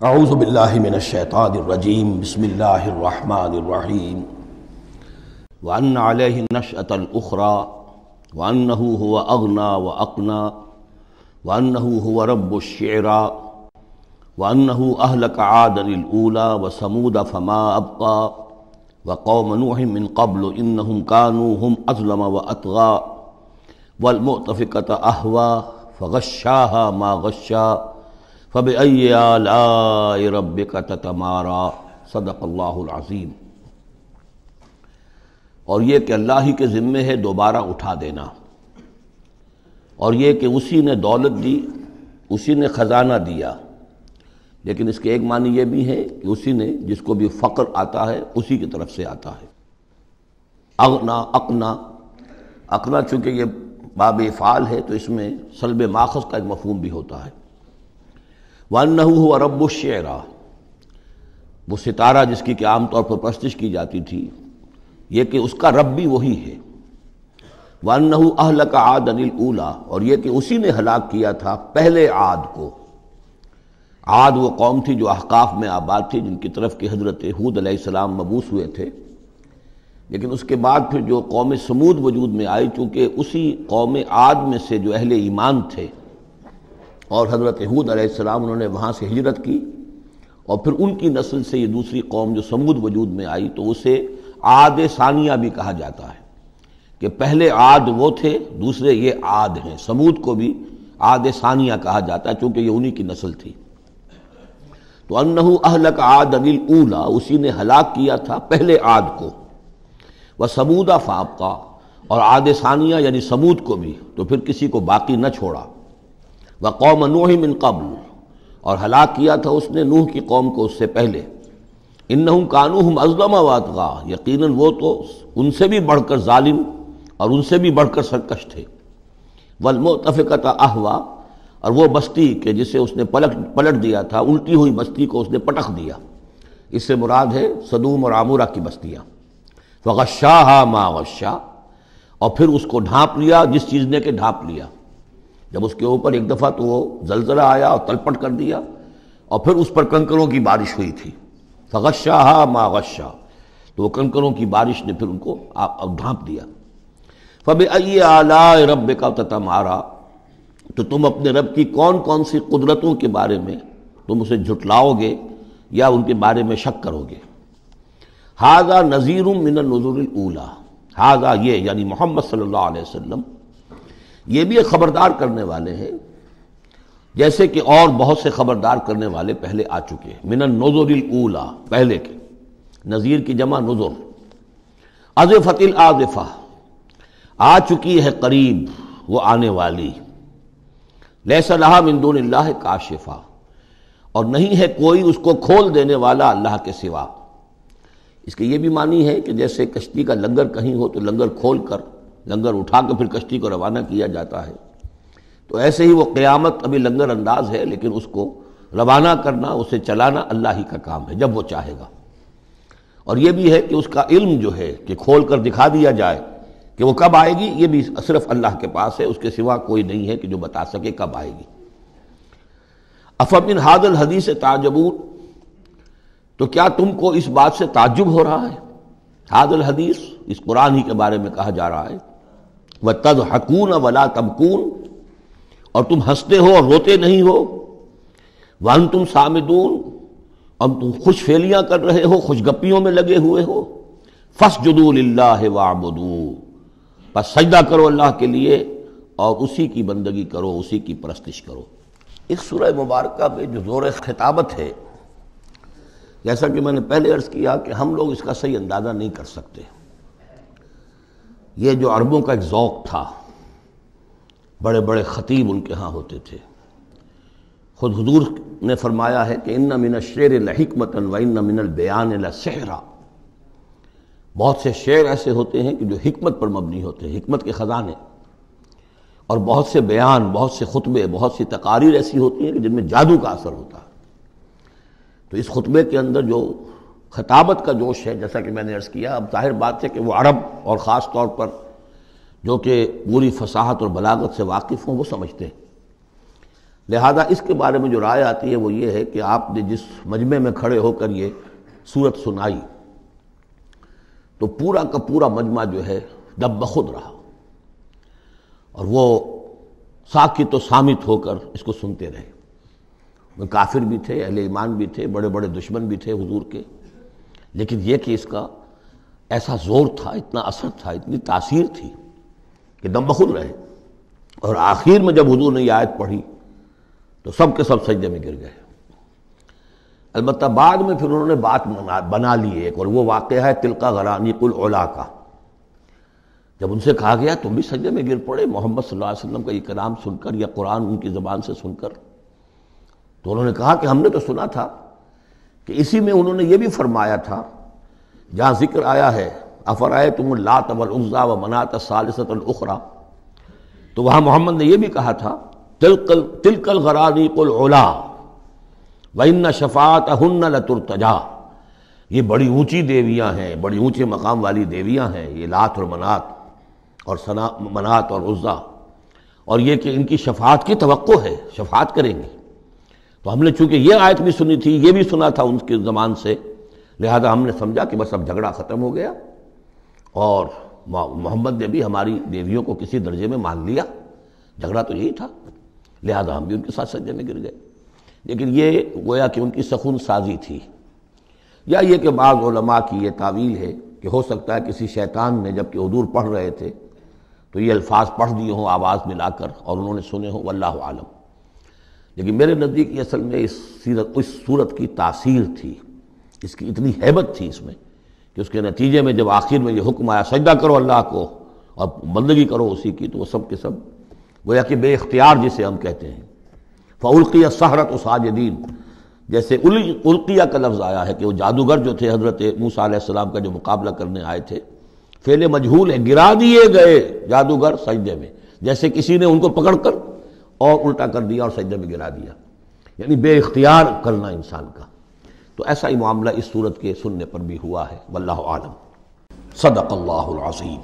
اعوذ باللہ من الشیطان الرجیم بسم اللہ الرحمن الرحیم وَأَنَّ عَلَيْهِ النَّشْأَةَ الْأُخْرَى وَأَنَّهُ هُوَ أَغْنَى وَأَقْنَى وَأَنَّهُ هُوَ رَبُّ الشِّعْرَى وَأَنَّهُ أَهْلَكَ عَادًا الْأُولَى وَثَمُودَ فَمَا أَبْقَى وَقَوْمَ نُوحٍ مِّن قَبْلُ إِنَّهُمْ كَانُوا هُمْ أَظْلَمَ وَأَطْغَى وَالْمُؤْتَفِكَةَ أَهْوَى فَغَشَّاهَا مَا غَشَّى فَبِأَيِّ آلَاءِ رَبِّكَ تَتَمَارَى صدق اللہ العظیم۔ اور یہ کہ اللہ ہی کے ذمے ہے دوبارہ اٹھا دینا، اور یہ کہ اسی نے دولت دی، اسی نے خزانہ دیا، لیکن اس کے ایک معنی یہ بھی ہے کہ اسی نے جس کو بھی فقر آتا ہے اسی کی طرف سے آتا ہے۔ اغنا اقنا، اقنا چونکہ یہ باب افعال ہے تو اس میں سلب ماخذ کا ایک مفہوم بھی ہوتا ہے۔ وَأَنَّهُ هُوَ رَبُّ الشِّعْرَى، وہ ستارہ جس کی کہ عام طور پر پرستش کی جاتی تھی، یہ کہ اس کا رب بھی وہی ہے۔ وَأَنَّهُ أَهْلَكَ عَادًا الْأُولَى، اور یہ کہ اسی نے ہلاک کیا تھا پہلے عاد کو۔ عاد وہ قوم تھی جو احقاف میں آباد تھی، جن کی طرف کہ حضرت ہود علیہ السلام مبعوث ہوئے تھے، لیکن اس کے بعد پھر جو قوم سمود وجود میں آئی، چونکہ اسی قوم عاد میں سے جو اہل ایمان تھے اور حضرت ہود علیہ السلام انہوں نے وہاں سے ہجرت کی، اور پھر ان کی نسل سے یہ دوسری قوم جو سمود وجود میں آئی، تو اسے عاد ثانیہ بھی کہا جاتا ہے کہ پہلے عاد وہ تھے، دوسرے یہ عاد ہیں۔ سمود کو بھی عاد ثانیہ کہا جاتا ہے چونکہ یہ انہی کی نسل تھی۔ تو انہو اہلک عادا الاولی، اسی نے ہلاک کیا تھا پہلے عاد کو۔ وثمود فابقی، اور عاد ثانیہ یعنی سمود کو بھی تو پھر کسی کو باقی نہ چھوڑا۔ وقوم نوح من قبل، اور ہلاک کیا تھا اس نے نوح کی قوم کو اس سے پہلے۔ انہم کانوا ہم اظلم واطغی، یقیناً وہ تو ان سے بھی بڑھ کر ظالم اور ان سے بھی بڑھ کر سرکش تھے۔ والمؤتفکۃ اہویٰ، اور وہ بستی کہ جسے اس نے پلٹ دیا تھا، الٹی ہوئی بستی کو اس نے پٹخ دیا، اس سے مراد ہے سدوم اور عمورہ کی بستیاں۔ فغشاہا ما غشا، اور پھر اس کو ڈھانپ لیا جس چیز نے کہ ڈھانپ لیا۔ جب اس کے اوپر ایک دفعہ تو وہ زلزلہ آیا اور تلپٹ کر دیا، اور پھر اس پر کنکروں کی بارش ہوئی تھی۔ فغشاہا ما غشا، تو وہ کنکروں کی بارش نے پھر ان کو ڈھانپ دیا۔ فبأي آلاء ربك تتمارى، تو تم اپنے رب کی کون کون سی قدرتوں کے بارے میں تم اسے جھٹلاؤ گے یا ان کے بارے میں شک کرو گے۔ ھذا نذیر من النذر الاولی، ھذا یہ یعنی محمد صلی اللہ علیہ وسلم یہ بھی ایک خبردار کرنے والے ہیں، جیسے کہ اور بہت سے خبردار کرنے والے پہلے آ چکے ہیں۔ من النذر الاولی، پہلے کے، نذیر کی جمع نذر۔ ازفت الازفہ، آ چکی ہے قریب وہ آنے والی۔ لیس لہا من دون اللہ کاشفہ، اور نہیں ہے کوئی اس کو کھول دینے والا اللہ کے سوا۔ اس کے یہ بھی معنی ہے کہ جیسے کشتی کا لنگر کہیں ہو تو لنگر کھول کر، لنگر اٹھا کے پھر کشتی کو روانہ کیا جاتا ہے، تو ایسے ہی وہ قیامت ابھی لنگر انداز ہے، لیکن اس کو روانہ کرنا، اسے چلانا اللہ ہی کا کام ہے جب وہ چاہے گا۔ اور یہ بھی ہے کہ اس کا علم جو ہے کہ کھول کر دکھا دیا جائے کہ وہ کب آئے گی، یہ بھی صرف اللہ کے پاس ہے، اس کے سوا کوئی نہیں ہے کہ جو بتا سکے کب آئے گی۔ افمن ھذا الحدیث تعجبون، تو کیا تم کو اس بات سے تعجب ہو رہا ہے؟ ھذا الحدیث، اس قرآن ہی کے بارے میں کہا جا رہا ہے۔ وَتَضْحَكُونَ وَلَا تَبْكُونَ، اور تم ہنستے ہو اور روتے نہیں ہو۔ وَأَنْتُمْ صَامِدُونَ، اور تم خوش فیلیاں کر رہے ہو، خوش گپیوں میں لگے ہوئے ہو۔ فَاسْجُدُوا لِلَّهِ وَاعْبُدُوا، بس سجدہ کرو اللہ کے لیے اور اسی کی بندگی کرو، اسی کی پرستش کرو۔ اس سورہ مبارکہ میں جو زور خطابت ہے، جیسا کہ میں نے پہلے عرض کیا کہ ہم لوگ اس کا صحیح اندازہ نہیں کر سکتے۔ یہ جو عربوں کا ایک ذوق تھا، بڑے بڑے خطیب ان کے ہاں ہوتے تھے۔ خود حضور نے فرمایا ہے کہ ان من الشعر لحکمۃ وان من البیان لسحرا، بہت سے شعر ایسے ہوتے ہیں کہ جو حکمت پر مبنی ہوتے ہیں، حکمت کے خزانے، اور بہت سے بیان، بہت سے خطبے، بہت سی تقاریر ایسی ہوتی ہیں کہ جن میں جادو کا اثر ہوتا ہے۔ تو اس خطبے کے اندر جو خطابت کا جوش ہے، جیسا کہ میں نے عرض کیا، اب ظاہر بات ہے کہ وہ عرب اور خاص طور پر جو کہ پوری فصاحت اور بلاغت سے واقف ہوں وہ سمجھتے ہیں۔ لہذا اس کے بارے میں جو رائے آتی ہے وہ یہ ہے کہ آپ نے جس مجمع میں کھڑے ہو کر یہ سورت سنائی تو پورا کا پورا مجمع جو ہے دب بخود رہا، اور وہ ساکت و صامت ہو کر اس کو سنتے رہے۔ وہ کافر بھی تھے، اہل ایمان بھی تھے، بڑے بڑے دشمن بھی تھے حضور کے، لیکن یہ کہ اس کا ایسا زور تھا، اتنا اثر تھا، اتنی تاثیر تھی کہ دم بخود رہے۔ اور آخر میں جب حضور نے یہ آیت پڑھی تو سب کے سب سجدے میں گر گئے۔ البتہ بعد میں پھر انہوں نے بات بنا لی ایک، اور وہ واقعہ ہے تلقا غرانیق العلا کا۔ جب ان سے کہا گیا تم بھی سجدے میں گر پڑے محمد صلی اللہ علیہ وسلم کا یہ کلام سن کر یا قرآن ان کی زبان سے سن کر، تو انہوں نے کہا کہ ہم نے تو سنا تھا کہ اسی میں انہوں نے یہ بھی فرمایا تھا جہاں ذکر آیا ہے افرأیتم اللات والعزی ومناۃ الثالثۃ الاخری، تو وہاں محمد نے یہ بھی کہا تھا تلک الغرانیق العلا وان شفاعتہن لترتجی، یہ بڑی اونچی دیویاں ہیں، بڑی اونچے مقام والی دیویاں ہیں یہ لات اور منات اور عزیٰ، اور یہ کہ ان کی شفاعت کی توقع ہے، شفاعت کریں گی۔ تو ہم نے چونکہ یہ آیت بھی سنی تھی، یہ بھی سنا تھا ان کے زمان سے، لہذا ہم نے سمجھا کہ بس اب جھگڑا ختم ہو گیا، اور محمد نے بھی ہماری دیویوں کو کسی درجے میں مان لیا، جھگڑا تو یہی تھا، لہذا ہم بھی ان کے ساتھ سجدے میں گر گئے۔ لیکن یہ گویا کہ ان کی سخن سازی تھی، یا یہ کہ بعض علماء کی یہ تعویل ہے کہ ہو سکتا ہے کسی شیطان نے جب کہ حضور پڑھ رہے تھے تو یہ الفاظ پڑھ دیے ہوں آواز ملا کر اور انہوں نے سنے ہوں، واللہ عالم۔ لیکن میرے نزدیک یہ اصل میں اس صورت کی تاثیر تھی، اس کی اتنی ہیبت تھی اس میں کہ اس کے نتیجے میں جب آخر میں یہ حکم آیا سجدہ کرو اللہ کو اور بندگی کرو اسی کی، تو وہ سب کے سب گویا کہ بے اختیار جسے ہم کہتے ہیں فَأُلْقِيَ السَّحَرَةُ سَاجِدِينَ، جیسے القیہ کا لفظ آیا ہے کہ وہ جادوگر جو تھے حضرت موسیٰ علیہ السلام کا جو مقابلہ کرنے آئے تھے، فعل مجہول ہے، گرا دیے گئے جادوگر سجدے میں، جیسے کسی نے ان کو پکڑ کر اور الٹا کر دیا اور سجدے میں گرا دیا، یعنی بے اختیار کرنا انسان کا۔ تو ایسا ہی معاملہ اس صورت کے سننے پر بھی ہوا ہے، واللہ عالم۔ صدق اللہ العظیم۔